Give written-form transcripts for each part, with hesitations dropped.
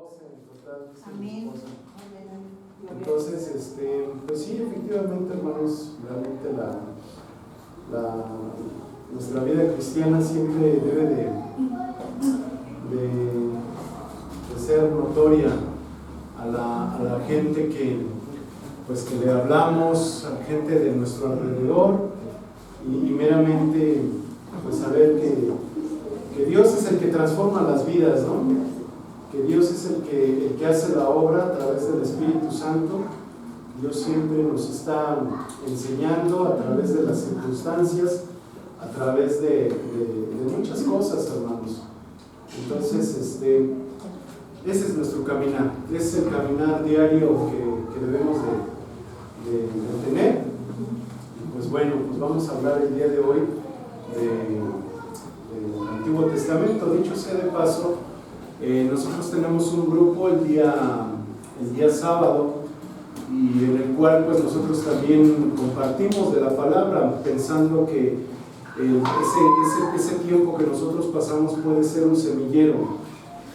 goce en total. Amén. Entonces, pues sí, efectivamente, hermanos, realmente nuestra vida cristiana siempre debe de ser notoria a la gente que le hablamos, a la gente de nuestro alrededor, y meramente pues saber que Dios es el que transforma las vidas, ¿no? Que Dios es el que hace la obra a través del Espíritu Santo. Dios siempre nos está enseñando a través de las circunstancias, a través de muchas cosas, hermanos. Entonces, ese es nuestro caminar, ese es el caminar diario que debemos de tener. Y pues bueno, pues vamos a hablar el día de hoy del Antiguo Testamento. Dicho sea de paso, nosotros tenemos un grupo el día sábado, y en el cual pues nosotros también compartimos de la palabra, pensando que ese tiempo que nosotros pasamos puede ser un semillero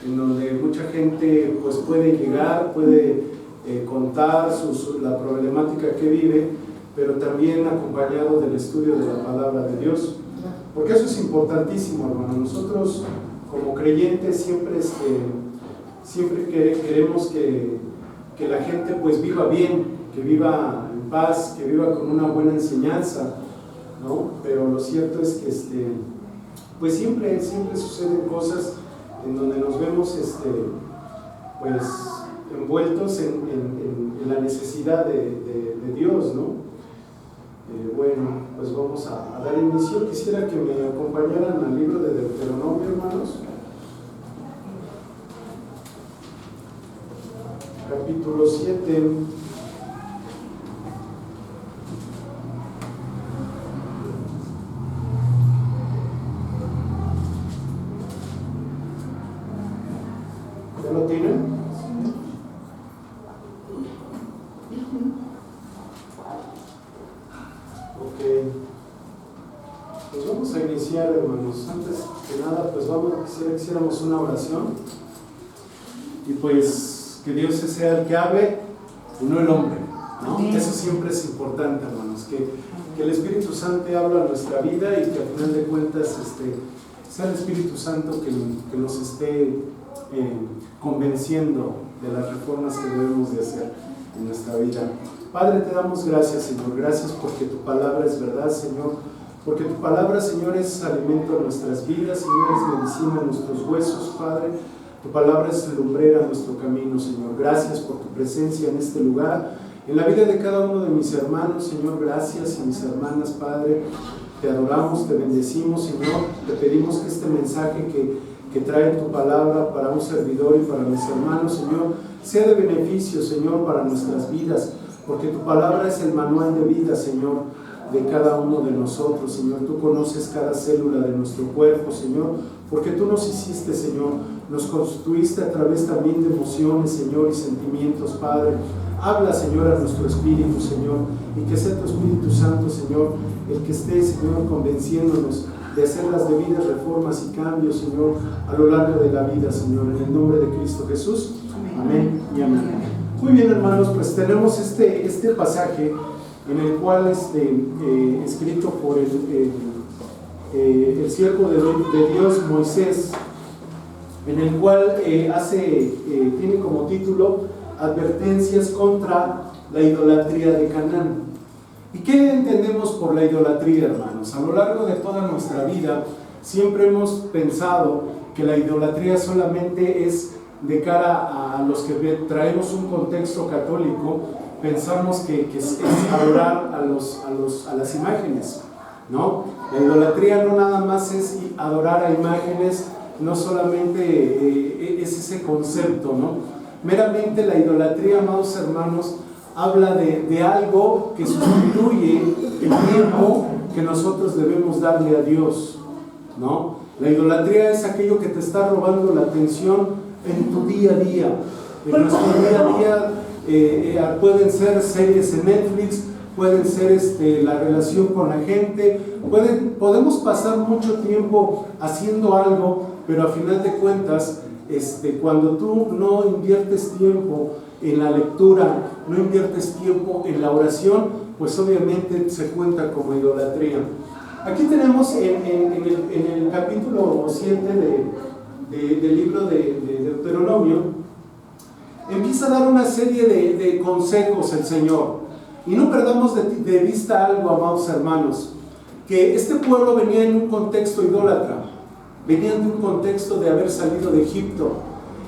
en donde mucha gente pues puede llegar, puede contar la problemática que vive, pero también acompañado del estudio de la palabra de Dios, porque eso es importantísimo, hermano. Nosotros como creyentes siempre queremos que la gente pues viva bien, que viva en paz, que viva con una buena enseñanza, ¿no? Pero lo cierto es que pues siempre suceden cosas en donde nos vemos pues envueltos en la necesidad de Dios, ¿no? Bueno, pues vamos a dar inicio. Quisiera que me acompañaran al libro de Deuteronomio, hermanos. Capítulo 7. ¿Ya lo tienen? Ok. Pues vamos a iniciar, hermanos. Antes que nada, pues quisiéramos una oración. Y pues que Dios sea el que hable y no el hombre, ¿no? Eso siempre es importante, hermanos, que el Espíritu Santo hable a nuestra vida, y que al final de cuentas sea el Espíritu Santo que nos esté convenciendo de las reformas que debemos de hacer en nuestra vida. Padre, te damos gracias, Señor. Gracias porque tu palabra es verdad, Señor. Porque tu palabra, Señor, es alimento a nuestras vidas, Señor, es medicina a nuestros huesos, Padre. Tu palabra es lumbrera a nuestro camino, Señor. Gracias por tu presencia en este lugar, en la vida de cada uno de mis hermanos, Señor. Gracias, y mis hermanas, Padre. Te adoramos, te bendecimos, Señor. Te pedimos que este mensaje que trae tu palabra para un servidor y para mis hermanos, Señor, sea de beneficio, Señor, para nuestras vidas, porque tu palabra es el manual de vida, Señor, de cada uno de nosotros, Señor. Tú conoces cada célula de nuestro cuerpo, Señor, porque tú nos hiciste, Señor. Nos constituiste a través también de emociones, Señor, y sentimientos, Padre. Habla, Señor, a nuestro espíritu, Señor, y que sea tu Espíritu Santo, Señor, el que esté, Señor, convenciéndonos de hacer las debidas reformas y cambios, Señor, a lo largo de la vida, Señor, en el nombre de Cristo Jesús. Amén y amén. Muy bien, hermanos, pues tenemos este pasaje en el cual escrito por el siervo de Dios, Moisés, en el cual tiene como título Advertencias contra la idolatría de Canaán. ¿Y qué entendemos por la idolatría, hermanos? A lo largo de toda nuestra vida siempre hemos pensado que la idolatría solamente es de cara a los que traemos un contexto católico. Pensamos que es adorar a las imágenes, ¿no? La idolatría no nada más es adorar a imágenes, no solamente es ese concepto, ¿no? Meramente la idolatría, amados hermanos, habla de algo que sustituye el tiempo que nosotros debemos darle a Dios, ¿no? La idolatría es aquello que te está robando la atención en tu día a día. En nuestro día a día pueden ser series en Netflix, pueden ser la relación con la gente, podemos pasar mucho tiempo haciendo algo, pero a final de cuentas cuando tú no inviertes tiempo en la lectura, no inviertes tiempo en la oración, pues obviamente se cuenta como idolatría. Aquí tenemos en el capítulo 7 del libro de Deuteronomio, empieza a dar una serie de consejos el Señor. Y no perdamos de vista algo, amados hermanos, que este pueblo venía en un contexto idólatra, venían de un contexto de haber salido de Egipto.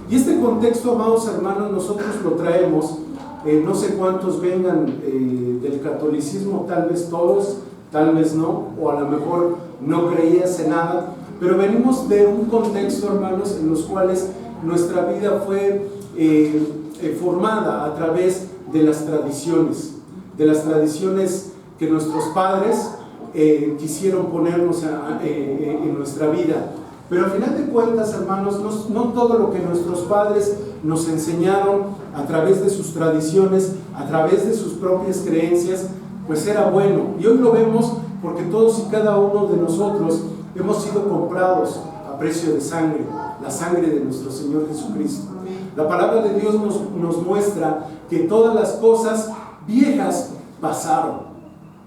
Y este contexto, amados hermanos, nosotros lo traemos, no sé cuántos vengan del catolicismo, tal vez todos, tal vez no, o a lo mejor no creías en nada, pero venimos de un contexto, hermanos, en los cuales nuestra vida fue formada a través de las tradiciones que nuestros padres quisieron ponernos en nuestra vida. Pero al final de cuentas, hermanos, no todo lo que nuestros padres nos enseñaron a través de sus tradiciones, a través de sus propias creencias, pues era bueno. Y hoy lo vemos porque todos y cada uno de nosotros hemos sido comprados a precio de sangre, la sangre de nuestro Señor Jesucristo. La palabra de Dios nos muestra que todas las cosas viejas pasaron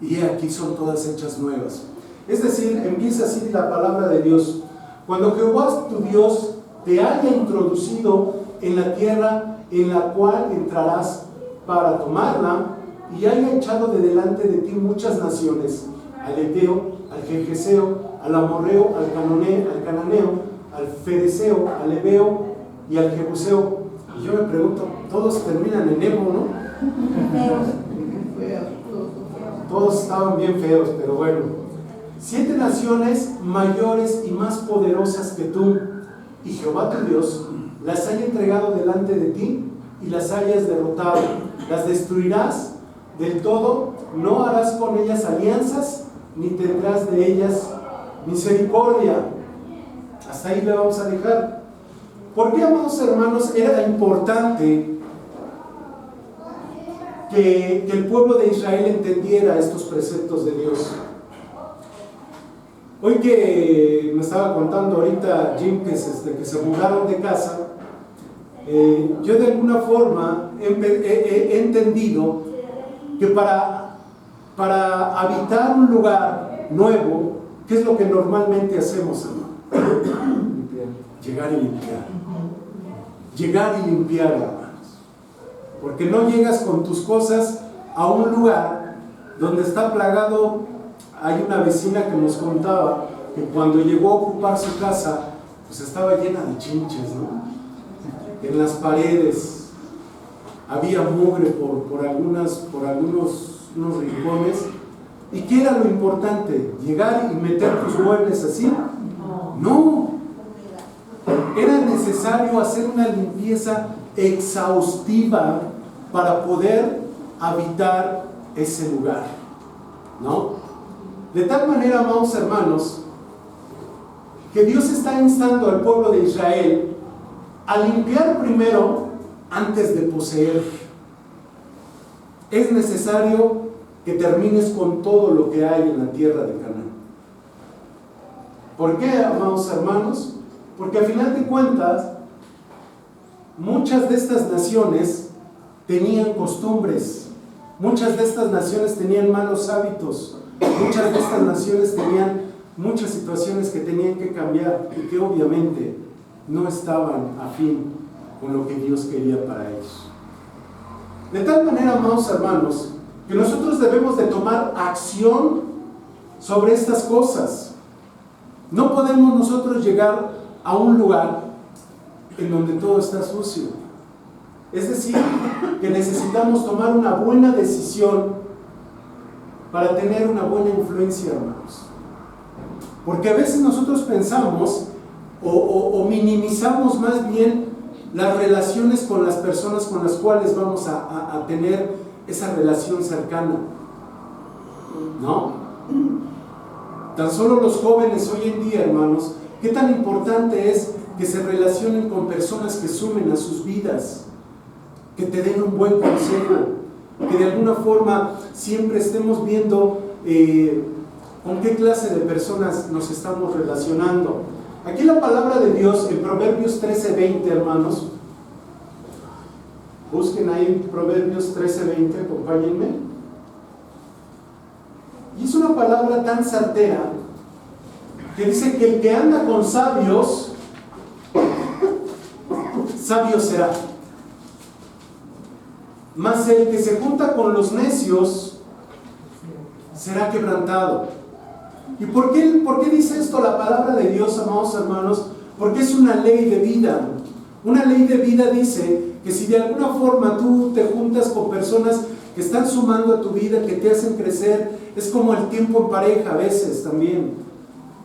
y aquí son todas hechas nuevas. Es decir, empieza así la palabra de Dios: cuando Jehová tu Dios te haya introducido en la tierra en la cual entrarás para tomarla, y haya echado de delante de ti muchas naciones, al Eteo, al Gergeseo, al Amorreo, al Cananeo, al Fereceo, al Ebeo y al Jebuseo. Y yo me pregunto, todos terminan en Evo, ¿no? Todos estaban bien feos, pero bueno. 7 naciones mayores y más poderosas que tú, y Jehová tu Dios las haya entregado delante de ti y las hayas derrotado. Las destruirás del todo, no harás con ellas alianzas, ni tendrás de ellas misericordia. Hasta ahí le vamos a dejar. ¿Por qué, amados hermanos, era importante que el pueblo de Israel entendiera estos preceptos de Dios? Hoy que me estaba contando ahorita Jim que se mudaron de casa, yo de alguna forma he entendido que para habitar un lugar nuevo, ¿qué es lo que normalmente hacemos, hermano? Llegar y limpiar. Llegar y limpiar, hermanos. Porque no llegas con tus cosas a un lugar donde está plagado. Hay una vecina que nos contaba que cuando llegó a ocupar su casa, pues estaba llena de chinches, ¿no? En las paredes había mugre por algunos rincones. ¿Y qué era lo importante? ¿Llegar y meter tus muebles así? No. Era necesario hacer una limpieza exhaustiva para poder habitar ese lugar, ¿no? De tal manera, amados hermanos, que Dios está instando al pueblo de Israel a limpiar primero antes de poseer. Es necesario que termines con todo lo que hay en la tierra de Canaán. ¿Por qué, amados hermanos? Porque al final de cuentas, muchas de estas naciones tenían costumbres, muchas de estas naciones tenían malos hábitos, muchas de estas naciones tenían muchas situaciones que tenían que cambiar y que obviamente no estaban afín con lo que Dios quería para ellos. De tal manera, amados hermanos, que nosotros debemos de tomar acción sobre estas cosas. No podemos nosotros llegar a un lugar en donde todo está sucio. Es decir, que necesitamos tomar una buena decisión para tener una buena influencia, hermanos. Porque a veces nosotros pensamos o minimizamos más bien las relaciones con las personas con las cuales vamos a tener esa relación cercana, ¿no? Tan solo los jóvenes hoy en día, hermanos, qué tan importante es que se relacionen con personas que sumen a sus vidas, que te den un buen consejo, que de alguna forma siempre estemos viendo con qué clase de personas nos estamos relacionando. Aquí la palabra de Dios en Proverbios 13:20, hermanos. Busquen ahí Proverbios 13:20, acompáñenme. Y es una palabra tan certera que dice que el que anda con sabios, sabio será. Mas el que se junta con los necios será quebrantado. ¿Y por qué dice esto la palabra de Dios, amados hermanos? Porque es una ley de vida. Una ley de vida dice que si de alguna forma tú te juntas con personas que están sumando a tu vida, que te hacen crecer, es como el tiempo en pareja a veces también.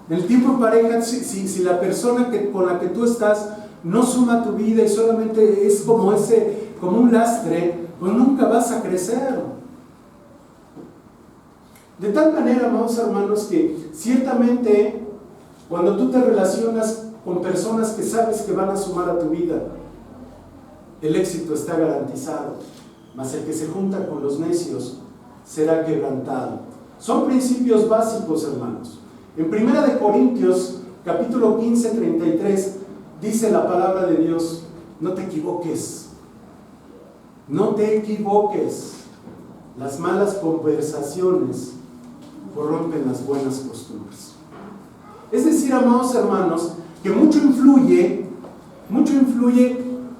El tiempo en pareja, si la persona con la que tú estás no suma a tu vida y solamente es como un lastre, pues nunca vas a crecer. De tal manera, amados hermanos, que ciertamente cuando tú te relacionas con personas que sabes que van a sumar a tu vida, el éxito está garantizado. Mas el que se junta con los necios será quebrantado. Son principios básicos, hermanos. En 1 Corintios, capítulo 15, 33, dice la palabra de Dios: no te equivoques. No te equivoques. Las malas conversaciones corrompen las buenas costumbres. Es decir, amados hermanos, que mucho influye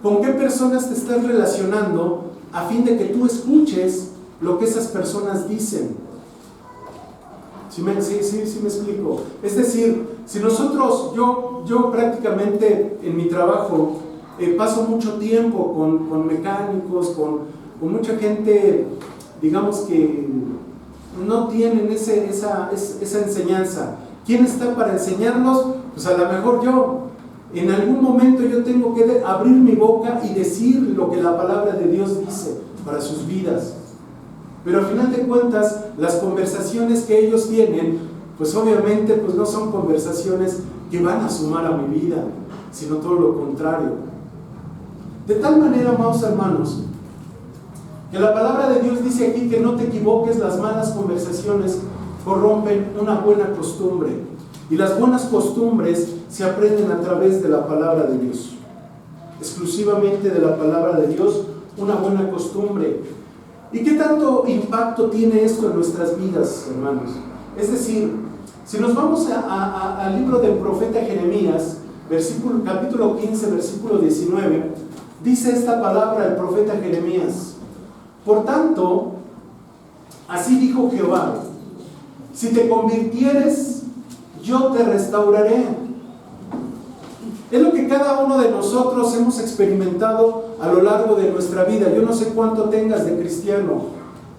con qué personas te estás relacionando a fin de que tú escuches lo que esas personas dicen. ¿Sí me explico? Es decir, si nosotros, yo prácticamente en mi trabajo paso mucho tiempo con mecánicos, con mucha gente, digamos que no tienen esa enseñanza. ¿Quién está para enseñarnos? Pues a lo mejor yo. En algún momento yo tengo que abrir mi boca y decir lo que la palabra de Dios dice para sus vidas. Pero al final de cuentas, las conversaciones que ellos tienen, pues obviamente pues no son conversaciones que van a sumar a mi vida, sino todo lo contrario. De tal manera, amados hermanos, que la palabra de Dios dice aquí que no te equivoques, las malas conversaciones corrompen una buena costumbre. Y las buenas costumbres se aprenden a través de la palabra de Dios. Exclusivamente de la palabra de Dios, una buena costumbre. ¿Y qué tanto impacto tiene esto en nuestras vidas, hermanos? Es decir, si nos vamos al libro del profeta Jeremías, capítulo 15, versículo 19, dice esta palabra el profeta Jeremías: por tanto, así dijo Jehová, si te convirtieres, yo te restauraré. Es lo que cada uno de nosotros hemos experimentado a lo largo de nuestra vida. Yo no sé cuánto tengas de cristiano.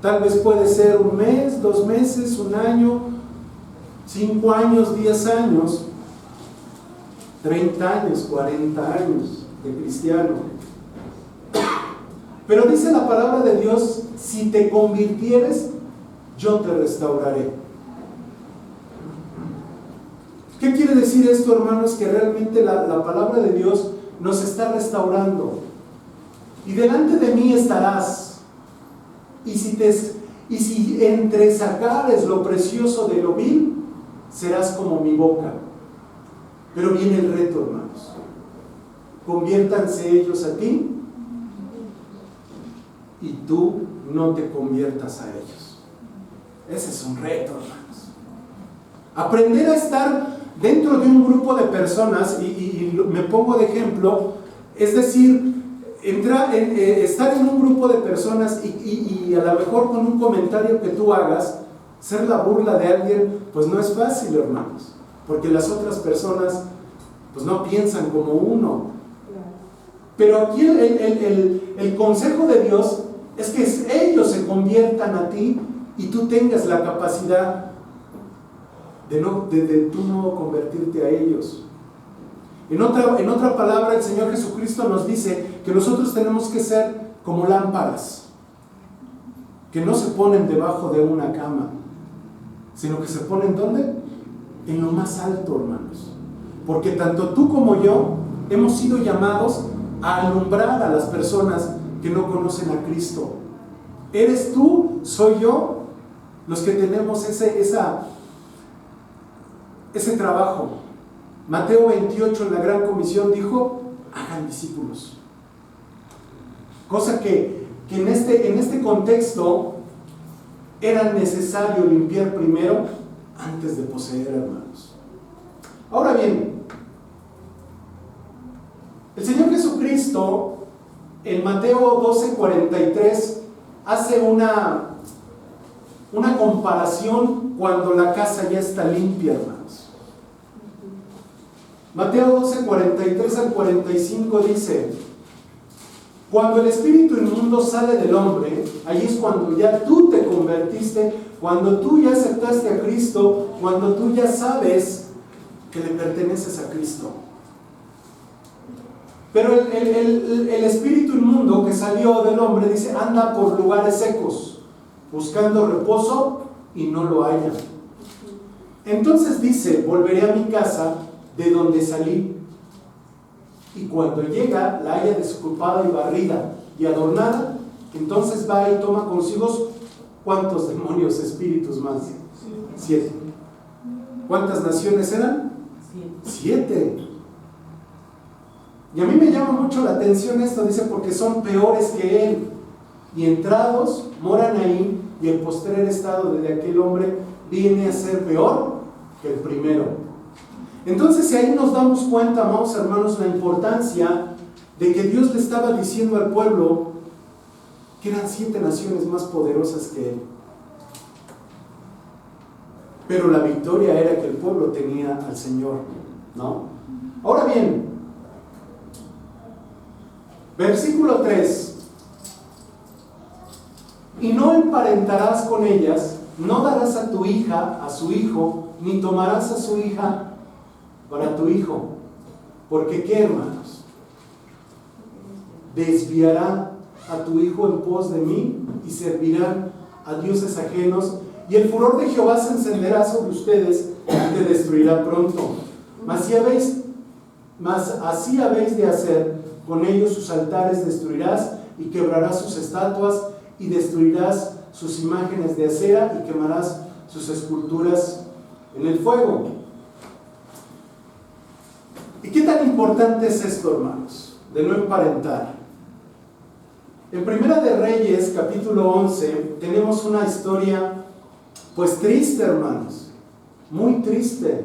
Tal vez puede ser 1 mes, 2 meses, 1 año, 5 años, 10 años, 30 años, 40 años de cristiano. Pero dice la palabra de Dios: si te convirtieres, yo te restauraré. ¿Qué quiere decir esto, hermanos? Que realmente la palabra de Dios nos está restaurando. Y delante de mí estarás, y si entresacares lo precioso de lo vil, serás como mi boca. Pero viene el reto, hermanos: conviértanse ellos a ti, y tú no te conviertas a ellos. Ese es un reto, hermanos. Aprender a estar dentro de un grupo de personas, y me pongo de ejemplo, es decir, estar en un grupo de personas y a lo mejor con un comentario que tú hagas, ser la burla de alguien, pues no es fácil, hermanos, porque las otras personas pues no piensan como uno. Pero aquí el consejo de Dios es que ellos se conviertan a ti y tú tengas la capacidad de tú no convertirte a ellos. En otra palabra, el Señor Jesucristo nos dice que nosotros tenemos que ser como lámparas, que no se ponen debajo de una cama, sino que se ponen ¿dónde? En lo más alto, hermanos. Porque tanto tú como yo hemos sido llamados a alumbrar a las personas que no conocen a Cristo. ¿Eres tú? ¿Soy yo? Los que tenemos ese trabajo Mateo 28 en la Gran Comisión dijo, hagan discípulos. Cosa que en este contexto era necesario limpiar primero antes de poseer, hermanos. Ahora bien, el Señor Jesucristo en Mateo 12:43 hace una comparación cuando la casa ya está limpia, hermanos. Mateo 12:43 al 45 dice: cuando el espíritu inmundo sale del hombre, ahí es cuando ya tú te convertiste, cuando tú ya aceptaste a Cristo, cuando tú ya sabes que le perteneces a Cristo. Pero el espíritu inmundo que salió del hombre, dice, anda por lugares secos, buscando reposo y no lo halla. Entonces dice, volveré a mi casa de donde salí. Y cuando llega, la halla desocupada y barrida y adornada, entonces va y toma consigo, ¿cuántos demonios, espíritus más? 7. ¿Cuántas naciones eran? 7. Y a mí me llama mucho la atención esto, dice, porque son peores que él. Y entrados, moran ahí, y el postrer estado de aquel hombre viene a ser peor que el primero. Entonces, si ahí nos damos cuenta, amados hermanos, la importancia de que Dios le estaba diciendo al pueblo que eran 7 naciones más poderosas que él. Pero la victoria era que el pueblo tenía al Señor, ¿no? Ahora bien, versículo 3: y no emparentarás con ellas, no darás a tu hija a su hijo, ni tomarás a su hija para tu hijo, porque ¿qué, hermanos? Desviará a tu hijo en pos de mí y servirán a dioses ajenos, y el furor de Jehová se encenderá sobre ustedes y te destruirá pronto. Mas así habéis de hacer con ellos: sus altares destruirás y quebrarás sus estatuas y destruirás sus imágenes de acera y quemarás sus esculturas en el fuego. ¿Y qué tan importante es esto, hermanos? De no emparentar. En Primera de Reyes, capítulo 11, tenemos una historia, pues triste, hermanos, muy triste.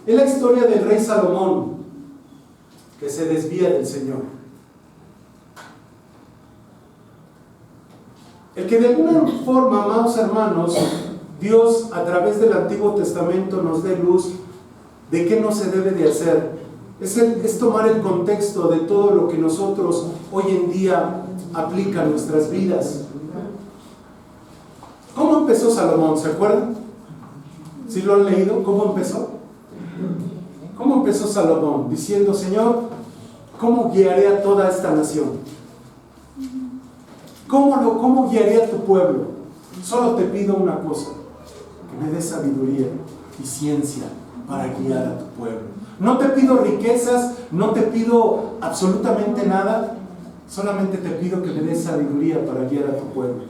Es la historia del rey Salomón, que se desvía del Señor. El que de alguna forma, amados hermanos, Dios a través del Antiguo Testamento nos dé luz de qué no se debe de hacer, es tomar el contexto de todo lo que nosotros hoy en día aplica en nuestras vidas. ¿Cómo empezó Salomón? ¿Se acuerdan? ¿Sí lo han leído? ¿Cómo empezó? ¿Cómo empezó Salomón? Diciendo: Señor, ¿cómo guiaré a toda esta nación? ¿Cómo guiaré a tu pueblo? Solo te pido una cosa: que me des sabiduría y ciencia para guiar a tu pueblo. No te pido riquezas, no te pido absolutamente nada, solamente te pido que me des sabiduría para guiar a tu pueblo.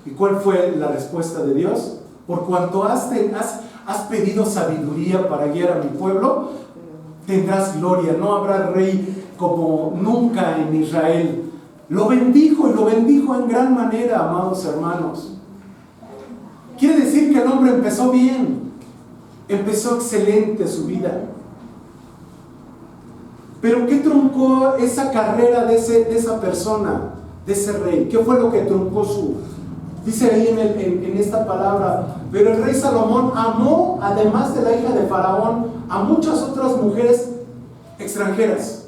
¿Y cuál fue la respuesta de Dios? Por cuanto has pedido sabiduría para guiar a mi pueblo, tendrás gloria. No habrá rey como nunca en Israel. Lo bendijo, y lo bendijo en gran manera, amados hermanos. Quiere decir que el hombre empezó bien, empezó excelente su vida. Pero ¿qué truncó esa carrera de esa persona, de ese rey? ¿Qué fue lo que truncó su? Dice ahí en esta palabra: pero el rey Salomón amó, además de la hija de Faraón, a muchas otras mujeres extranjeras: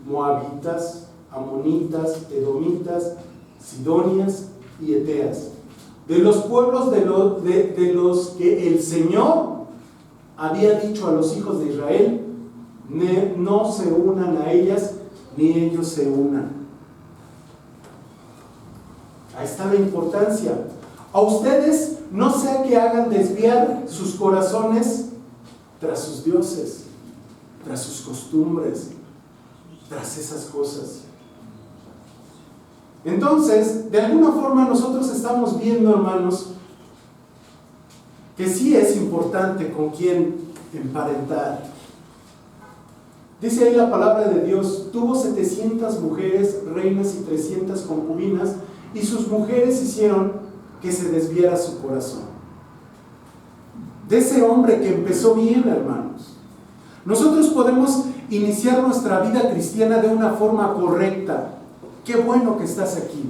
moabitas, amonitas, edomitas, sidonias y eteas, de los pueblos de los que el Señor había dicho a los hijos de Israel: no se unan a ellas, ni ellos se unan. Ahí está la importancia. A ustedes no sea que hagan desviar sus corazones tras sus dioses, tras sus costumbres, tras esas cosas. Entonces, de alguna forma nosotros estamos viendo, hermanos, que sí es importante con quién emparentar. Dice ahí la palabra de Dios, tuvo 700 mujeres, reinas y 300 concubinas, y sus mujeres hicieron que se desviara su corazón. De ese hombre que empezó bien, hermanos. Nosotros podemos iniciar nuestra vida cristiana de una forma correcta. Qué bueno que estás aquí.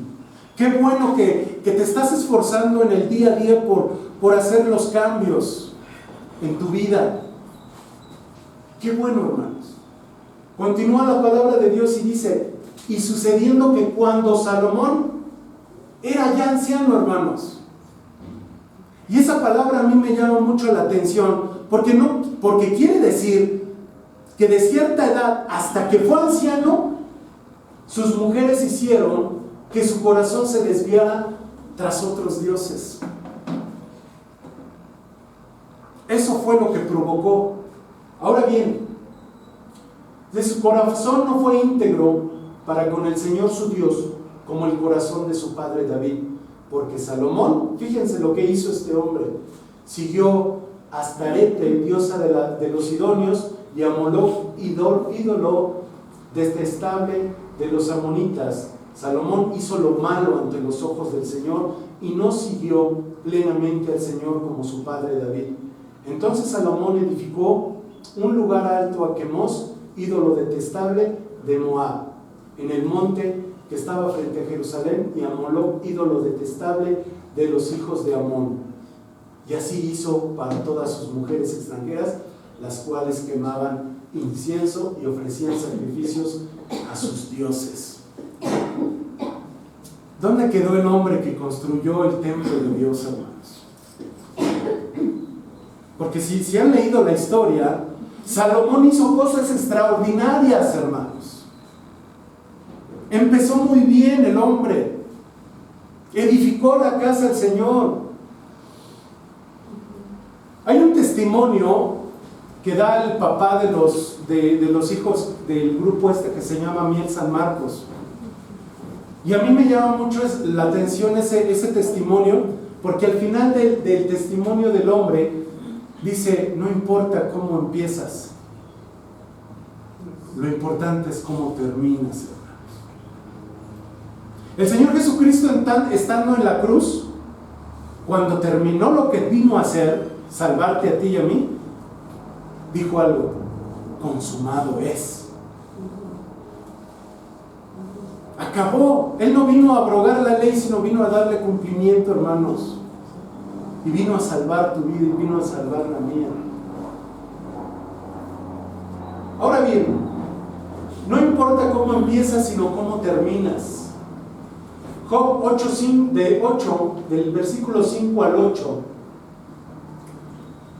Qué bueno que te estás esforzando en el día a día por hacer los cambios en tu vida. Qué bueno, hermanos. Continúa la palabra de Dios y dice, y sucediendo que cuando Salomón era ya anciano, hermanos. Y esa palabra a mí me llama mucho la atención, porque quiere decir que de cierta edad hasta que fue anciano, sus mujeres hicieron que su corazón se desviara tras otros dioses. Eso fue lo que provocó. Ahora bien, de su corazón no fue íntegro para con el Señor su Dios, como el corazón de su padre David, porque Salomón, fíjense lo que hizo este hombre, siguió a Astarete, diosa de los sidonios, y a Moloc, ídolo detestable de los amonitas. Salomón hizo lo malo ante los ojos del Señor y no siguió plenamente al Señor como su padre David. Entonces Salomón edificó un lugar alto a Quemos, ídolo detestable de Moab, en el monte que estaba frente a Jerusalén, y a Moloc, ídolo detestable de los hijos de Amón. Y así hizo para todas sus mujeres extranjeras, las cuales quemaban incienso y ofrecían sacrificios a sus dioses. ¿Dónde quedó el hombre que construyó el templo de Dios, hermanos? Porque si han leído la historia, Salomón hizo cosas extraordinarias, hermanos. Empezó muy bien el hombre. Edificó la casa del Señor. Hay un testimonio que da el papá de los hijos del grupo que se llama Miel San Marcos. Y a mí me llama mucho la atención ese testimonio, porque al final del testimonio del hombre dice, no importa cómo empiezas, lo importante es cómo terminas, hermanos. El Señor Jesucristo, estando en la cruz, cuando terminó lo que vino a hacer, salvarte a ti y a mí, dijo algo: consumado es. Acabó. Él no vino a abrogar la ley, sino vino a darle cumplimiento, hermanos. Y vino a salvar tu vida y vino a salvar la mía. Ahora bien, no importa cómo empiezas, sino cómo terminas. Job 8, del versículo 5 al 8,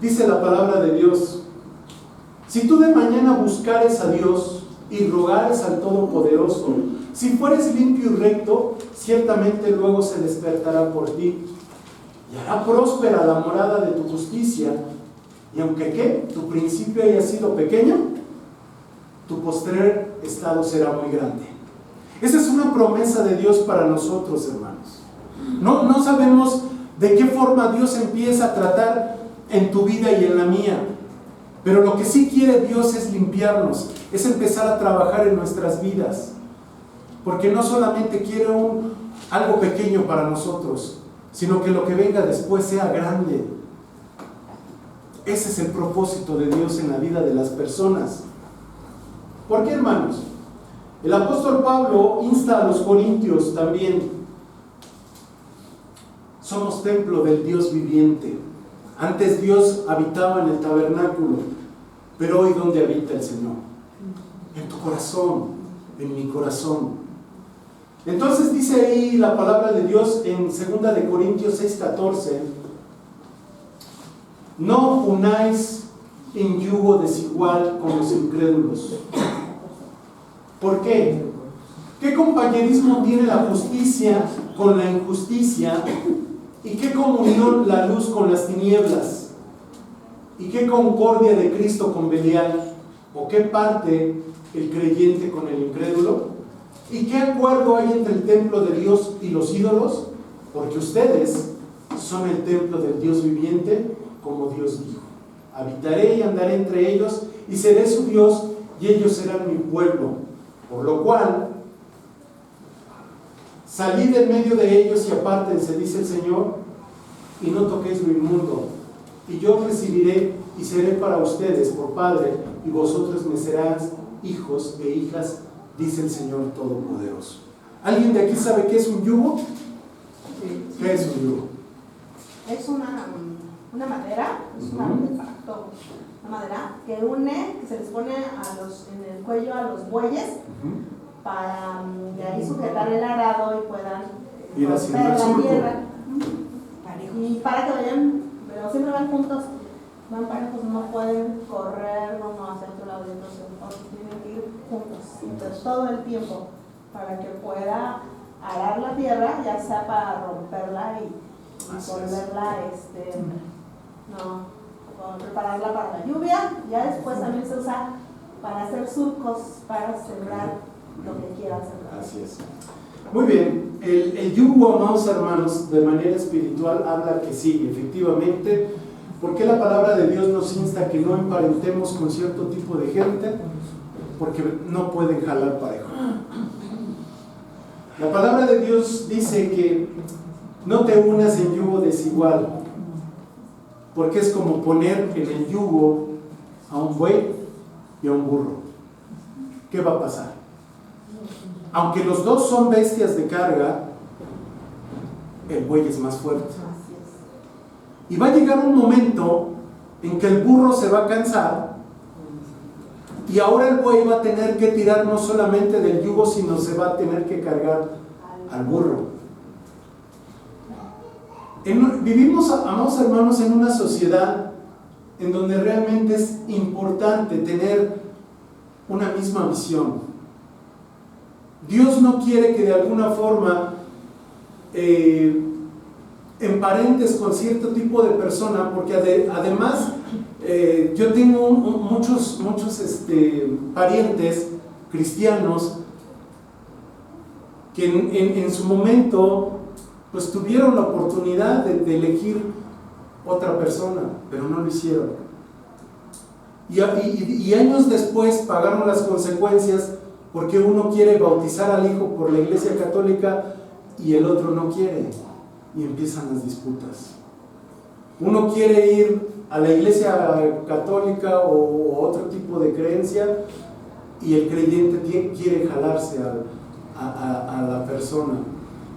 dice la palabra de Dios: si tú de mañana buscares a Dios y rogares al Todopoderoso, si fueres limpio y recto, ciertamente luego se despertará por ti y hará próspera la morada de tu justicia, y aunque tu principio haya sido pequeño, tu postrer estado será muy grande. Esa es una promesa de Dios para nosotros, hermanos. No sabemos de qué forma Dios empieza a tratar en tu vida y en la mía, pero lo que sí quiere Dios es limpiarnos, es empezar a trabajar en nuestras vidas, porque no solamente quiere algo pequeño para nosotros, sino que lo que venga después sea grande. Ese es el propósito de Dios en la vida de las personas. ¿Por qué, hermanos? El apóstol Pablo insta a los corintios también: somos templo del Dios viviente. Antes Dios habitaba en el tabernáculo, pero hoy ¿dónde habita el Señor? En tu corazón, en mi corazón. Entonces dice ahí la palabra de Dios en 2 de Corintios 6:14: no unáis en yugo desigual con los incrédulos. ¿Por qué? ¿Qué compañerismo tiene la justicia con la injusticia? ¿Y qué comunión la luz con las tinieblas? ¿Y qué concordia de Cristo con Belial? ¿O qué parte el creyente con el incrédulo? ¿Y qué acuerdo hay entre el templo de Dios y los ídolos? Porque ustedes son el templo del Dios viviente, como Dios dijo. Habitaré y andaré entre ellos, y seré su Dios, y ellos serán mi pueblo. Por lo cual, salid en medio de ellos y apártense, dice el Señor, y no toquéis lo inmundo. Y yo os recibiré y seré para ustedes por Padre, y vosotros me seráis hijos e hijas, dice el Señor Todopoderoso. ¿Alguien de aquí sabe qué es un yugo? Sí. ¿Qué es un yugo? Es una madera, es un artefacto, una madera que une, que se les pone en el cuello a los bueyes para de ahí sujetar el arado y puedan ir haciendo el la surco. tierra. Y para que vayan, pero siempre van juntos, van parejos, no pueden correr uno hacia otro lado y otros tienen que ir juntos. Entonces todo el tiempo para que pueda arar la tierra, ya sea para romperla y volverla, prepararla para la lluvia. Ya después también se usa para hacer surcos, para sembrar lo que quieran sembrar. Así es. Muy bien, el yugo, amados hermanos, de manera espiritual habla que sí, efectivamente. ¿Por qué la palabra de Dios nos insta a que no emparentemos con cierto tipo de gente? Porque no pueden jalar parejo. La palabra de Dios dice que no te unas en yugo desigual, porque es como poner en el yugo a un buey y a un burro. ¿Qué va a pasar? Aunque los dos son bestias de carga, el buey es más fuerte. Y va a llegar un momento en que el burro se va a cansar y ahora el buey va a tener que tirar no solamente del yugo, sino se va a tener que cargar al burro. Vivimos, amados hermanos, en una sociedad en donde realmente es importante tener una misma visión. Dios no quiere que de alguna forma emparentes con cierto tipo de persona, porque además yo tengo muchos parientes cristianos que en su momento pues tuvieron la oportunidad de elegir otra persona, pero no lo hicieron. Y años después pagaron las consecuencias porque uno quiere bautizar al hijo por la Iglesia Católica y el otro no quiere, y empiezan las disputas. Uno quiere ir a la Iglesia Católica o otro tipo de creencia y el creyente quiere jalarse a la persona.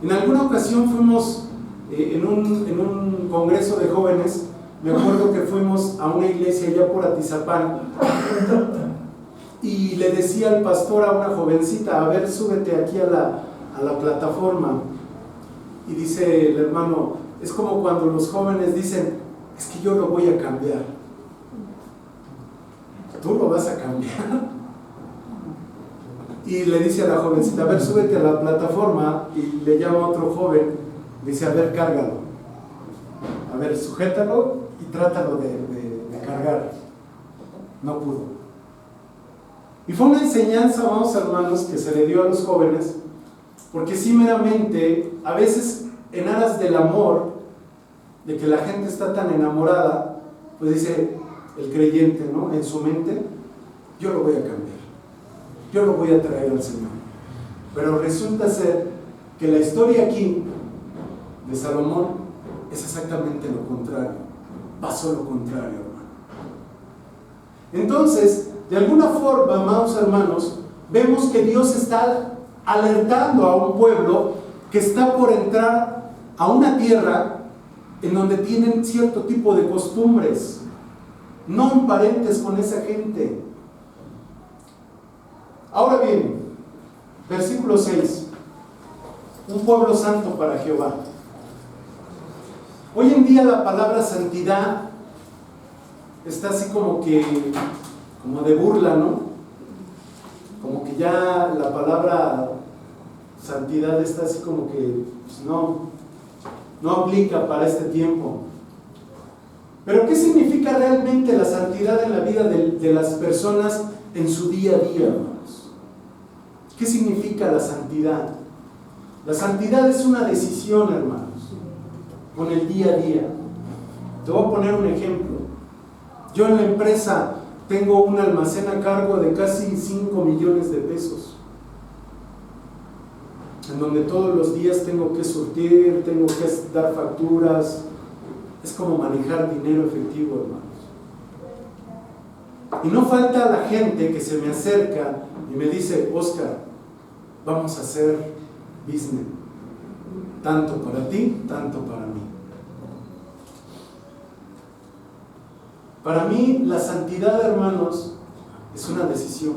En alguna ocasión fuimos en un congreso de jóvenes. Me acuerdo que fuimos a una iglesia allá por Atizapán y le decía al pastor a una jovencita: a ver, súbete aquí a la plataforma. Y dice el hermano: es como cuando los jóvenes dicen: es que yo lo voy a cambiar. ¿Tú lo vas a cambiar? Y le dice a la jovencita: a ver, súbete a la plataforma. Y le llama a otro joven, dice: a ver, cárgalo, a ver, sujétalo y trátalo de cargar. No pudo. Y fue una enseñanza, vamos hermanos, que se le dio a los jóvenes, porque sí, meramente, a veces en aras del amor, de que la gente está tan enamorada, pues dice el creyente, ¿no?, en su mente: yo lo voy a cambiar, yo lo voy a traer al Señor. Pero resulta ser que la historia aquí de Salomón es exactamente lo contrario. Pasó lo contrario, hermano. Entonces, de alguna forma, amados hermanos, vemos que Dios está alertando a un pueblo que está por entrar a una tierra en donde tienen cierto tipo de costumbres. No emparentes con esa gente. Ahora bien, versículo 6: un pueblo santo para Jehová. Hoy en día la palabra santidad está así como de burla, ¿no? Como que ya la palabra santidad está así como que pues no aplica para este tiempo. Pero ¿qué significa realmente la santidad en la vida de las personas en su día a día, hermanos? ¿Qué significa la santidad? La santidad es una decisión, hermanos, con el día a día. Te voy a poner un ejemplo. Yo en la empresa tengo un almacén a cargo de casi 5 millones de pesos, en donde todos los días tengo que surtir, tengo que dar facturas. Es como manejar dinero efectivo, hermanos. Y no falta la gente que se me acerca y me dice: Oscar, vamos a hacer business, tanto para ti, tanto para mí. Para mí la santidad, hermanos, es una decisión,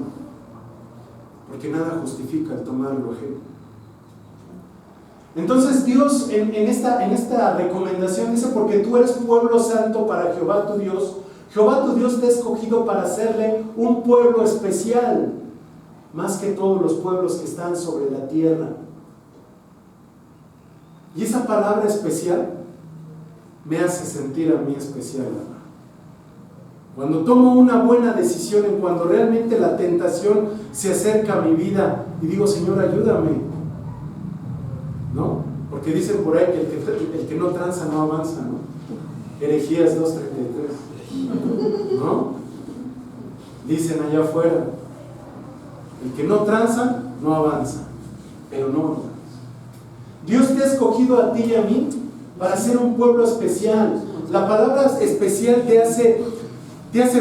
porque nada justifica el tomar lo ajeno. Entonces Dios en esta recomendación dice: porque tú eres pueblo santo para Jehová tu Dios. Jehová tu Dios te ha escogido para hacerle un pueblo especial, más que todos los pueblos que están sobre la tierra. Y esa palabra especial me hace sentir a mí especial, hermano. Cuando tomo una buena decisión, en cuando realmente la tentación se acerca a mi vida y digo: Señor, ayúdame, ¿no? Porque dicen por ahí que el que no tranza no avanza, ¿no? Herejías 2:33, ¿no? Dicen allá afuera: el que no tranza no avanza, pero no avanza. Dios te ha escogido a ti y a mí para ser un pueblo especial. La palabra especial te hace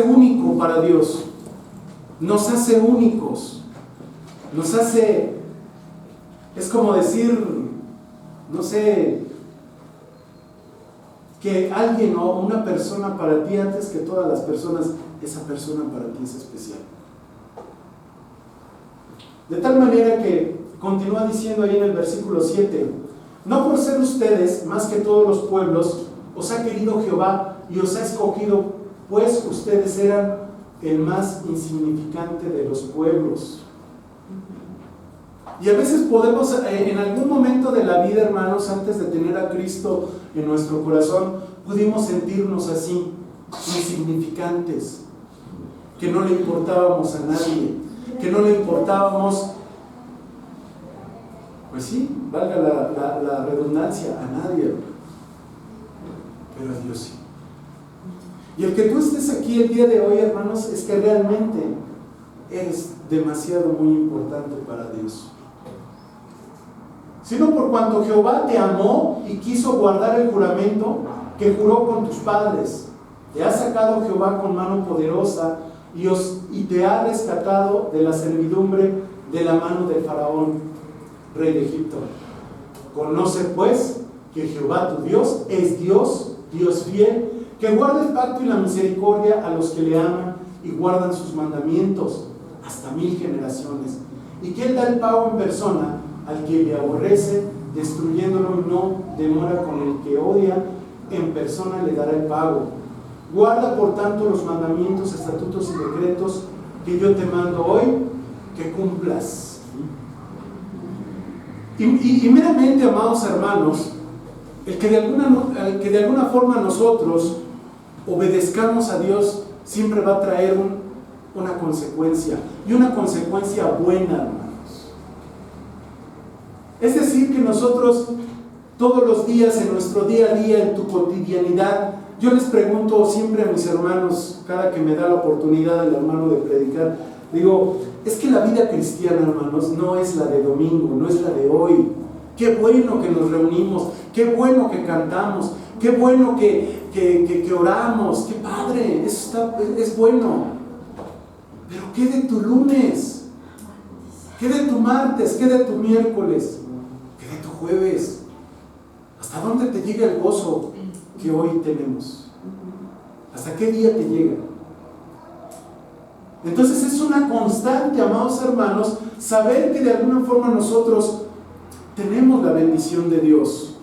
único para Dios. Nos hace únicos. Nos hace, es como decir, no sé, que alguien o una persona para ti, antes que todas las personas, esa persona para ti es especial. De tal manera que continúa diciendo ahí en el versículo 7: no por ser ustedes más que todos los pueblos, os ha querido Jehová y os ha escogido, pues ustedes eran el más insignificante de los pueblos. Y a veces podemos, en algún momento de la vida, hermanos, antes de tener a Cristo en nuestro corazón, pudimos sentirnos así, insignificantes, que no le importábamos a nadie, que no le importábamos, pues sí, valga la redundancia, a nadie, pero a Dios sí. Y el que tú estés aquí el día de hoy, hermanos, es que realmente eres demasiado muy importante para Dios. Sino por cuanto Jehová te amó y quiso guardar el juramento que juró con tus padres. Te ha sacado Jehová con mano poderosa y te ha rescatado de la servidumbre de la mano de Faraón, rey de Egipto. Conoce pues que Jehová tu Dios es Dios, Dios fiel, que guarda el pacto y la misericordia a los que le aman y guardan sus mandamientos hasta 1000 generaciones, y que Él da el pago en persona al que le aborrece, destruyéndolo, y no demora con el que odia, en persona le dará el pago. Guarda por tanto los mandamientos, estatutos y decretos que yo te mando hoy, que cumplas. Y meramente, amados hermanos, el que de alguna forma nosotros obedezcamos a Dios siempre va a traer una consecuencia, y una consecuencia buena, hermanos. Es decir, que nosotros todos los días, en nuestro día a día, en tu cotidianidad, yo les pregunto siempre a mis hermanos, cada que me da la oportunidad el hermano de predicar, digo: es que la vida cristiana, hermanos, no es la de domingo, no es la de hoy. Qué bueno que nos reunimos, qué bueno que cantamos, qué bueno que oramos, qué padre, eso es bueno. Pero ¿qué de tu lunes? ¿Qué de tu martes? ¿Qué de tu miércoles? ¿Qué de tu jueves? ¿Hasta dónde te llega el gozo que hoy tenemos? ¿Hasta qué día te llega? Entonces es una constante, amados hermanos, saber que de alguna forma nosotros tenemos la bendición de Dios.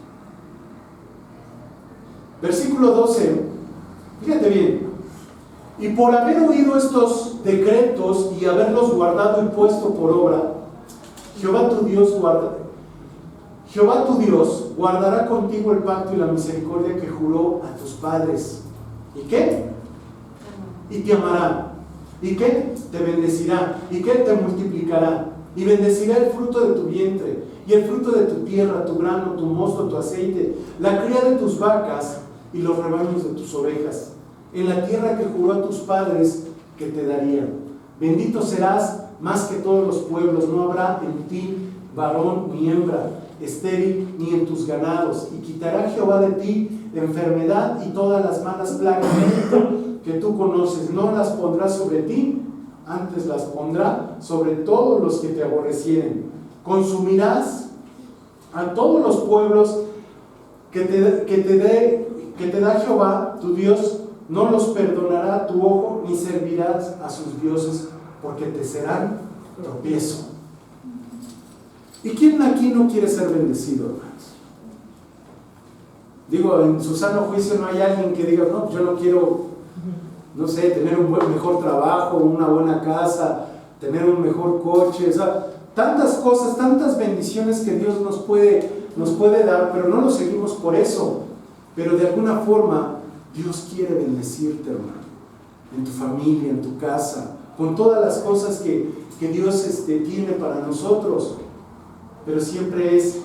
Versículo 12, fíjate bien: y por haber oído estos decretos y haberlos guardado y puesto por obra, Jehová tu Dios guardará contigo el pacto y la misericordia que juró a tus padres. ¿Y qué? Y te amará. ¿Y qué? Te bendecirá. ¿Y qué? Te multiplicará. Y bendecirá el fruto de tu vientre, y el fruto de tu tierra, tu grano, tu mosto, tu aceite, la cría de tus vacas y los rebaños de tus ovejas. en la tierra que juró a tus padres que te darían. Bendito serás más que todos los pueblos, no habrá en ti varón ni hembra, estéril ni en tus ganados, y quitará Jehová de ti enfermedad y todas las malas plagas que tú conoces, no las pondrá sobre ti, antes las pondrá sobre todos los que te aborrecieren. Consumirás a todos los pueblos que te da Jehová tu Dios, no los perdonará tu ojo, ni servirás a sus dioses, porque te serán tropiezo. ¿Y quién aquí no quiere ser bendecido, hermanos? Digo, en su sano juicio no hay alguien que diga, no, yo no quiero, no sé, tener un mejor trabajo, una buena casa, tener un mejor coche, o sea, tantas cosas, tantas bendiciones que Dios nos puede dar, pero no lo seguimos por eso. Pero de alguna forma Dios quiere bendecirte, hermano, en tu familia, en tu casa, con todas las cosas que Dios tiene para nosotros, pero siempre es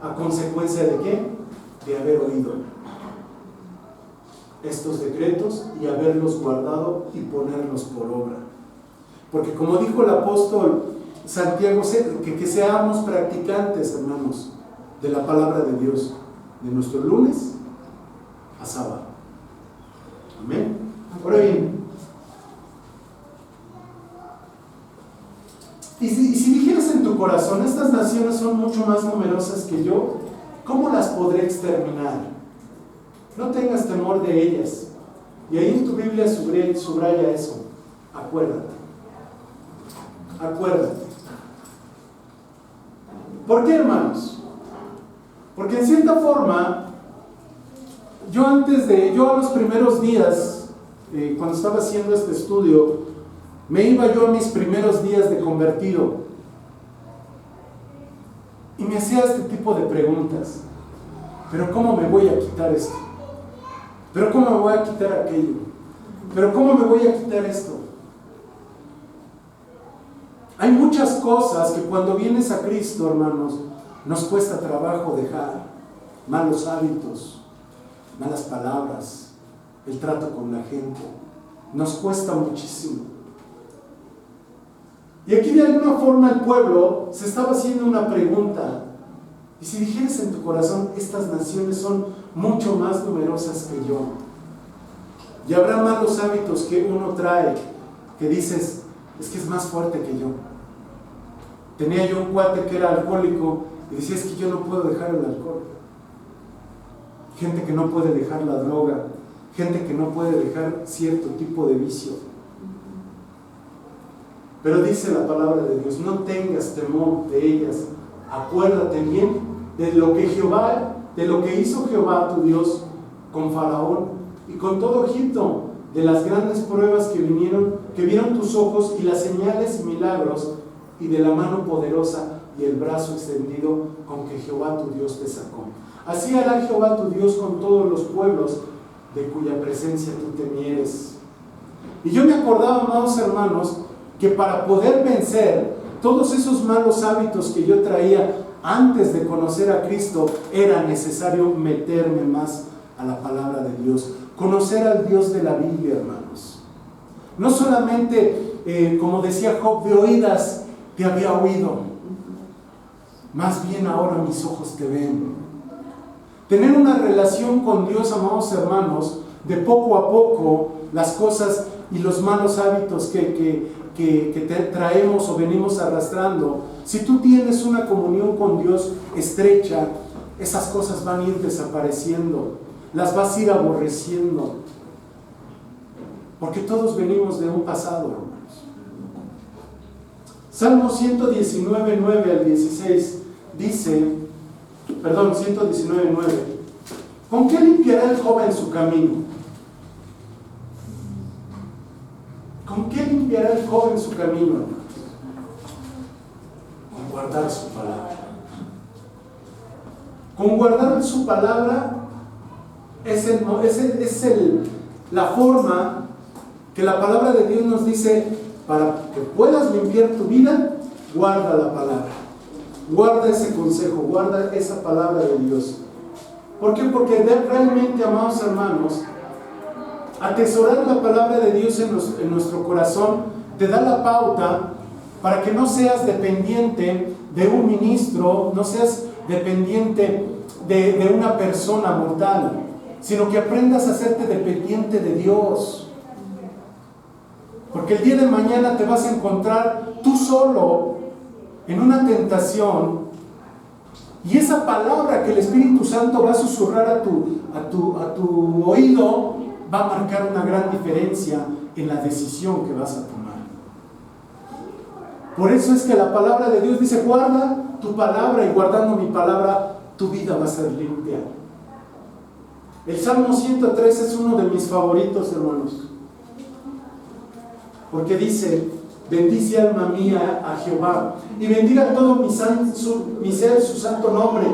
a consecuencia de ¿qué? De haber oído estos decretos y haberlos guardado y ponerlos por obra. Porque como dijo el apóstol Santiago, que seamos practicantes, hermanos, de la palabra de Dios, de nuestro lunes a sábado. Amén. Ahora bien, y si dijeras en tu corazón, estas naciones son mucho más numerosas que yo, ¿cómo las podré exterminar? No tengas temor de ellas. Y ahí en tu Biblia subraya eso. Acuérdate. ¿Por qué, hermanos? Porque en cierta forma, yo a los primeros días, cuando estaba haciendo este estudio, me iba yo a mis primeros días de convertido y me hacía este tipo de preguntas. ¿Pero cómo me voy a quitar esto? ¿Pero cómo me voy a quitar aquello? ¿Pero cómo me voy a quitar esto? Hay muchas cosas que cuando vienes a Cristo, hermanos, nos cuesta trabajo dejar. Malos hábitos, malas palabras, el trato con la gente. Nos cuesta muchísimo. Y aquí de alguna forma el pueblo se estaba haciendo una pregunta. Y si dijeras en tu corazón, estas naciones son mucho más numerosas que yo. Y habrá malos hábitos que uno trae, que dices, es que es más fuerte que yo. Tenía yo un cuate que era alcohólico y decía, es que yo no puedo dejar el alcohol. Gente que no puede dejar la droga, gente que no puede dejar cierto tipo de vicio. Pero dice la palabra de Dios, no tengas temor de ellas, acuérdate bien de lo que hizo Jehová tu Dios con Faraón y con todo Egipto, de las grandes pruebas que vieron tus ojos y las señales y milagros y de la mano poderosa y el brazo extendido con que Jehová tu Dios te sacó. Así hará Jehová tu Dios con todos los pueblos de cuya presencia tú temieres. Y yo me acordaba, amados hermanos, que para poder vencer todos esos malos hábitos que yo traía antes de conocer a Cristo, era necesario meterme más a la palabra de Dios, conocer al Dios de la Biblia, hermanos. No solamente, como decía Job, de oídas te había oído, más bien ahora mis ojos te ven. Tener una relación con Dios, amados hermanos, de poco a poco las cosas y los malos hábitos que traemos o venimos arrastrando, si tú tienes una comunión con Dios estrecha, esas cosas van a ir desapareciendo, las vas a ir aborreciendo, porque todos venimos de un pasado, hermanos. Salmo 119, 9 al 16 dice, 119, 9, ¿con qué limpiará el joven su camino? ¿Con qué limpiará el joven su camino, hermanos? Con guardar su palabra. Con guardar su palabra es la forma que la palabra de Dios nos dice, para que puedas limpiar tu vida, guarda la palabra. Guarda ese consejo, guarda esa palabra de Dios. ¿Por qué? Porque realmente, amados hermanos, Atesorar la palabra de Dios en nuestro corazón te da la pauta para que no seas dependiente de un ministro, no seas dependiente de una persona mortal, sino que aprendas a hacerte dependiente de Dios. Porque el día de mañana te vas a encontrar tú solo en una tentación, y esa palabra que el Espíritu Santo va a susurrar a tu oído va a marcar una gran diferencia en la decisión que vas a tomar. Por eso es que la palabra de Dios dice: guarda tu palabra, y guardando mi palabra tu vida va a ser limpia. El Salmo 103 es uno de mis favoritos, hermanos, porque dice: bendice alma mía a Jehová, y bendiga todo mi ser su santo nombre.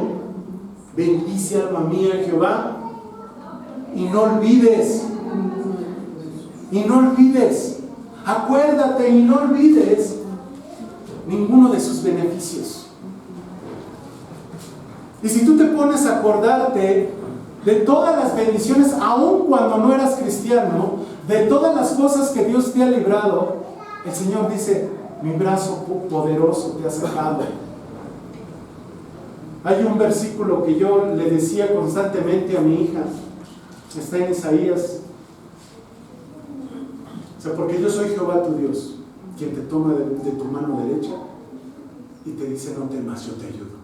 Bendice alma mía a Jehová, y no olvides, acuérdate y no olvides ninguno de sus beneficios. Y si tú te pones a acordarte de todas las bendiciones, aun cuando no eras cristiano, de todas las cosas que Dios te ha librado, el Señor dice: mi brazo poderoso te ha sacado. Hay un versículo que yo le decía constantemente a mi hija, está en Isaías. O sea, porque yo soy Jehová tu Dios, quien te toma de tu mano derecha y te dice: no temas, yo te ayudo.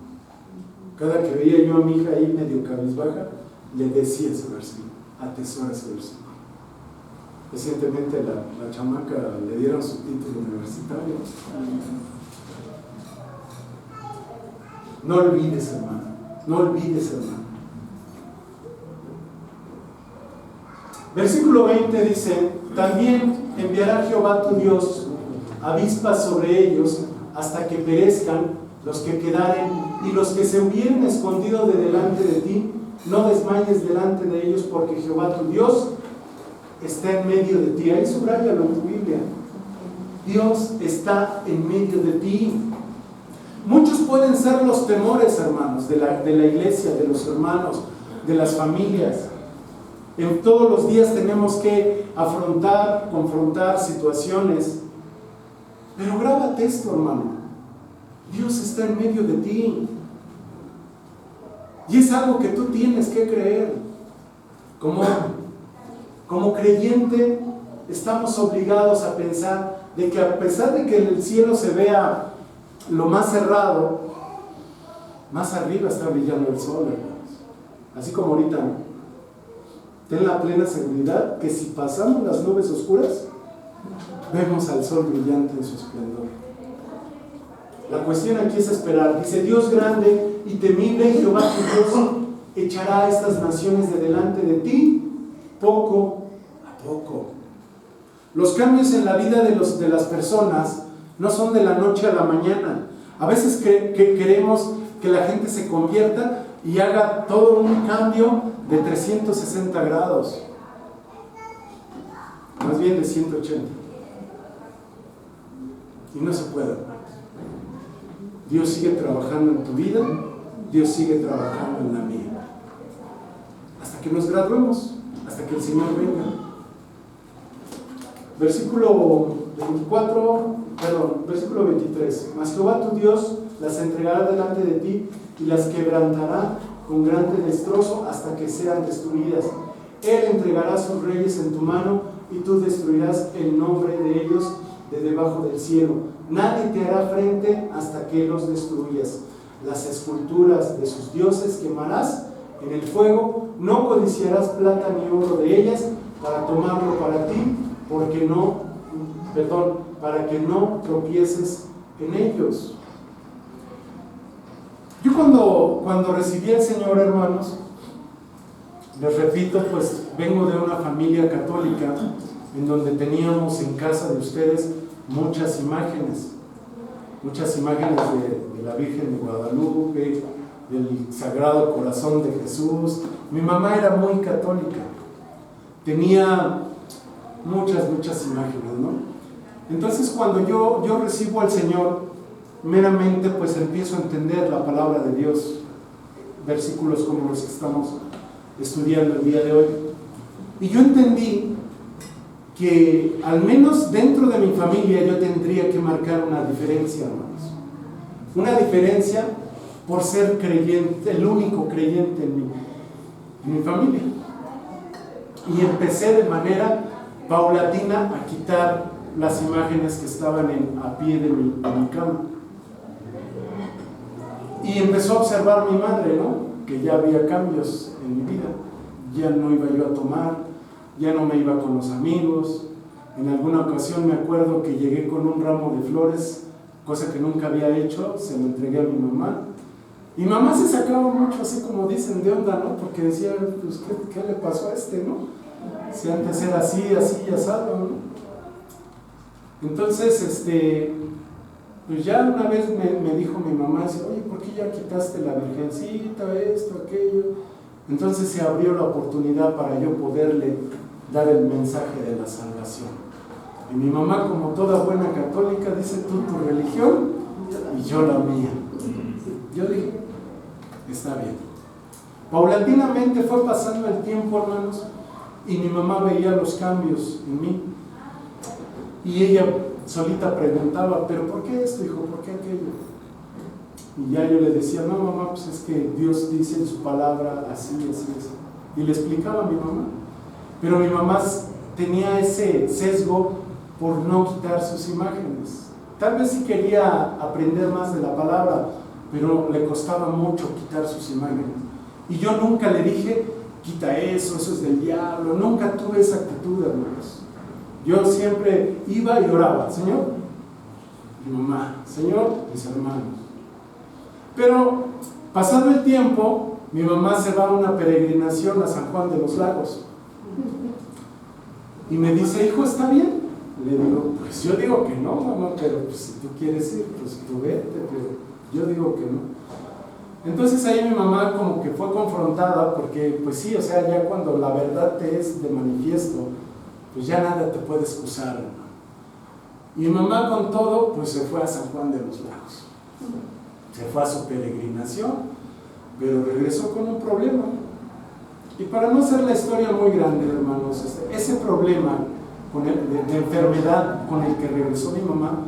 Cada que veía yo a mi hija ahí medio cabizbaja, le decía ese versículo, atesora ese versículo. Recientemente la chamaca le dieron su título universitario. No olvides, hermano, no olvides, hermano. Versículo 20 dice: también enviará Jehová tu Dios avispas sobre ellos hasta que perezcan los que quedaren, y los que se hubieren escondido de delante de ti, no desmayes delante de ellos, porque Jehová tu Dios está en medio de ti. Ahí subráyalo en tu Biblia. Dios está en medio de ti. Muchos pueden ser los temores, hermanos, de la iglesia, de los hermanos, de las familias. En todos los días tenemos que confrontar situaciones. Pero grábate esto, hermano: Dios está en medio de ti. Y es algo que tú tienes que creer. Como creyente, estamos obligados a pensar de que, a pesar de que el cielo se vea lo más cerrado, más arriba está brillando el sol, hermanos. Así como ahorita, ¿no? Ten la plena seguridad que si pasamos las nubes oscuras, vemos al sol brillante en su esplendor. La cuestión aquí es esperar. Dice: Dios grande y temible, Jehová tu Dios, echará a estas naciones de delante de ti, poco a poco. Los cambios en la vida de las personas no son de la noche a la mañana. A veces que queremos que la gente se convierta y haga todo un cambio de 360 grados. Más bien de 180. Y no se puede. Dios sigue trabajando en tu vida, Dios sigue trabajando en la mía. Hasta que nos graduemos, hasta que el Señor venga. Versículo 23. Mas Jehová tu Dios las entregará delante de ti y las quebrantará con grande destrozo hasta que sean destruidas. Él entregará sus reyes en tu mano y tú destruirás el nombre de ellos de debajo del cielo. Nadie te hará frente hasta que los destruyas. Las esculturas de sus dioses quemarás en el fuego. No codiciarás plata ni oro de ellas para tomarlo para ti, para que no tropieces en ellos. Yo cuando recibí al Señor, hermanos, les repito, pues vengo de una familia católica en donde teníamos en casa de ustedes muchas imágenes de la Virgen de Guadalupe, del Sagrado Corazón de Jesús. Mi mamá era muy católica, tenía muchas imágenes, ¿no? Entonces cuando yo recibo al Señor, meramente pues empiezo a entender la palabra de Dios, versículos como los que estamos estudiando el día de hoy, y yo entendí que al menos dentro de mi familia yo tendría que marcar una diferencia, hermanos. Una diferencia por ser creyente, el único creyente en mi familia. Y empecé de manera paulatina a quitar las imágenes que estaban a pie de mi cama. Y empezó a observar mi madre, ¿no? Que ya había cambios en mi vida. Ya no iba yo a tomar, ya no me iba con los amigos. En alguna ocasión me acuerdo que llegué con un ramo de flores, cosa que nunca había hecho, se lo entregué a mi mamá. Mi mamá se sacaba mucho, así como dicen, de onda, ¿no? Porque decía, pues, ¿qué le pasó a este, no? Si antes era así, asado, ¿no? Entonces, pues ya una vez me dijo mi mamá, oye, ¿por qué ya quitaste la virgencita, esto, aquello? Entonces se abrió la oportunidad para yo poderle dar el mensaje de la salvación. Y mi mamá, como toda buena católica, dice, tú tu religión y yo la mía. Yo dije, está bien. Paulatinamente fue pasando el tiempo, hermanos, y mi mamá veía los cambios en mí. Y ella solita preguntaba, ¿pero por qué esto, hijo? ¿Por qué aquello? Y ya yo le decía, no, mamá, pues es que Dios dice en su palabra así, así, así. Y le explicaba a mi mamá. Pero mi mamá tenía ese sesgo por no quitar sus imágenes. Tal vez sí quería aprender más de la palabra, pero le costaba mucho quitar sus imágenes. Y yo nunca le dije, quita eso es del diablo. Nunca tuve esa actitud, hermanos. Yo siempre iba y oraba, Señor, mi mamá, Señor, mis hermanos. Pero pasado el tiempo, mi mamá se va a una peregrinación a San Juan de los Lagos. Y me dice, hijo, ¿está bien? Le digo, pues yo digo que no, mamá, pero pues, si tú quieres ir, pues tú vete, pero yo digo que no. Entonces ahí mi mamá como que fue confrontada, porque pues sí, o sea, ya cuando la verdad te es de manifiesto, pues ya nada te puede excusar, hermano. Y mi mamá con todo, pues se fue a San Juan de los Lagos. Se fue a su peregrinación, pero regresó con un problema. Y para no hacer la historia muy grande, hermanos, ese problema de enfermedad con el que regresó mi mamá,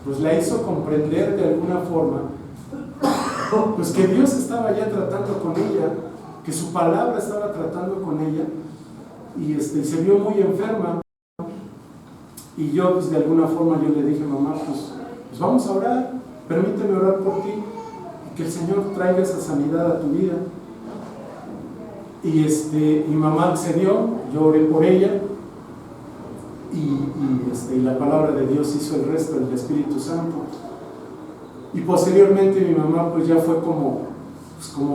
pues la hizo comprender de alguna forma, pues que Dios estaba ya tratando con ella, que su palabra estaba tratando con ella, y se vio muy enferma. Y yo, pues de alguna forma, yo le dije, mamá, pues vamos a orar, permíteme orar por ti, y que el Señor traiga esa sanidad a tu vida. Y mi mamá accedió, yo oré por ella, y la palabra de Dios hizo el resto del Espíritu Santo. Y posteriormente mi mamá pues ya fue como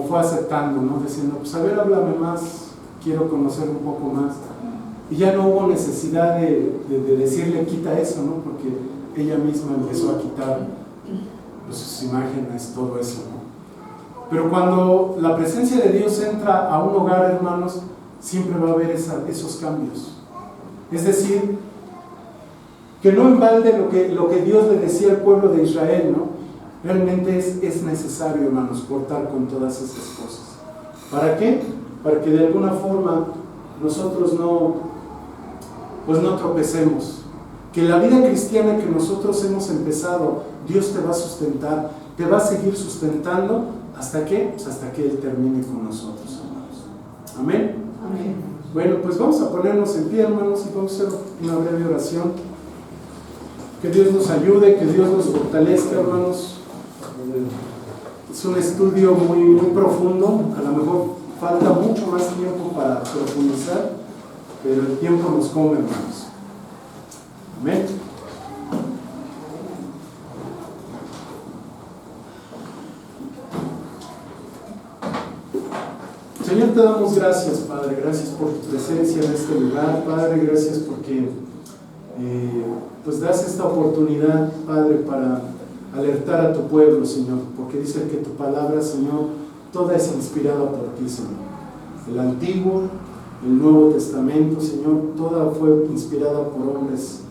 fue aceptando, ¿no? Diciendo, pues a ver, háblame más, quiero conocer un poco más. Y ya no hubo necesidad de decirle, quita eso, ¿no? Porque ella misma empezó a quitar pues, sus imágenes, todo eso, ¿no? Pero cuando la presencia de Dios entra a un hogar, hermanos, siempre va a haber esos cambios. Es decir, que no en balde lo que Dios le decía al pueblo de Israel, ¿no? Realmente es necesario, hermanos, cortar con todas esas cosas. ¿Para qué? Para que de alguna forma nosotros no tropecemos. Que la vida cristiana que nosotros hemos empezado, Dios te va a sustentar, te va a seguir sustentando. ¿Hasta qué? Pues hasta que Él termine con nosotros, hermanos. Amén. Amén. Bueno, pues vamos a ponernos en pie, hermanos, y vamos a hacer una breve oración. Que Dios nos ayude, que Dios nos fortalezca, hermanos. Es un estudio muy, muy profundo, a lo mejor falta mucho más tiempo para profundizar, pero el tiempo nos come, hermanos. Amén. Señor, te damos gracias, Padre, gracias por tu presencia en este lugar, Padre, gracias porque pues das esta oportunidad, Padre, para alertar a tu pueblo, Señor, porque dice que tu palabra, Señor, toda es inspirada por ti, Señor. El Antiguo, el Nuevo Testamento, Señor, toda fue inspirada por hombres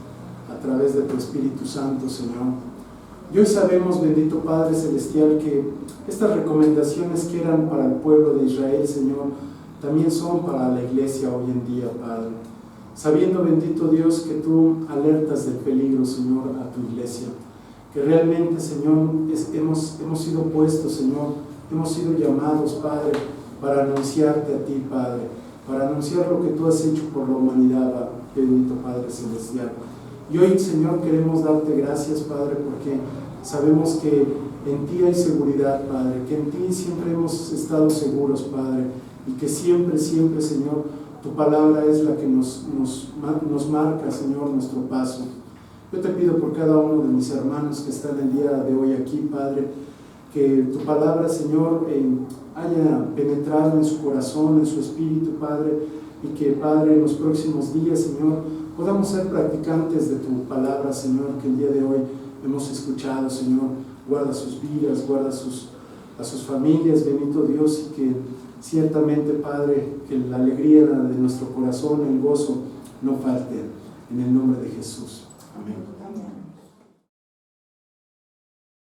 a través de tu Espíritu Santo, Señor. Y hoy sabemos, bendito Padre Celestial, que estas recomendaciones que eran para el pueblo de Israel, Señor, también son para la iglesia hoy en día, Padre. sabiendo, bendito Dios, que tú alertas del peligro, Señor, a tu iglesia, que realmente, Señor, hemos sido puestos, Señor, hemos sido llamados, Padre, para anunciarte a ti, Padre, para anunciar lo que tú has hecho por la humanidad, bendito Padre Celestial. Y hoy, Señor, queremos darte gracias, Padre, porque sabemos que en ti hay seguridad, Padre, que en ti siempre hemos estado seguros, Padre, y que siempre, siempre, Señor, tu palabra es la que nos marca, Señor, nuestro paso. Yo te pido por cada uno de mis hermanos que están el día de hoy aquí, Padre, que tu palabra, Señor, haya penetrado en su corazón, en su espíritu, Padre, y que, Padre, en los próximos días, Señor, podamos ser practicantes de tu palabra, Señor, que el día de hoy hemos escuchado, Señor. Guarda sus vidas, guarda a sus familias, bendito Dios, y que ciertamente, Padre, que la alegría de nuestro corazón, el gozo, no falte, en el nombre de Jesús. Amén. Amén.